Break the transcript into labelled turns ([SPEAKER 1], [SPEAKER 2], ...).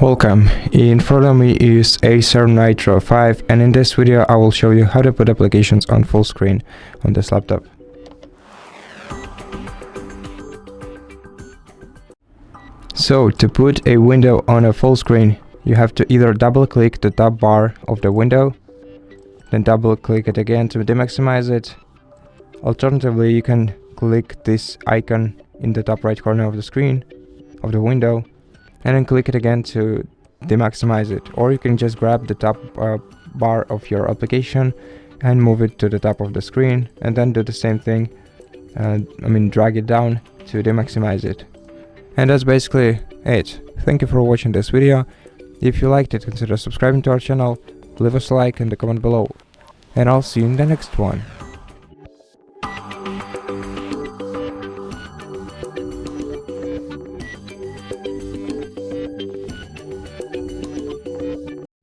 [SPEAKER 1] Welcome, in front of me is ACER Nitro 5, and in this video I will show you how to put applications on full screen on this laptop. So to put a window on a full screen, you have to either double click the top bar of the window, then double click it again to demaximize it. Alternatively, you can click this icon in the top right corner of the screen of the window and then click it again to demaximize it, or you can just grab the top bar of your application and move it to the top of the screen and then do the same thing, drag it down to demaximize it. And that's basically it. Thank you for watching this video. If you liked it, consider subscribing to our channel, leave us a like in the comment below, and I'll see you in the next one.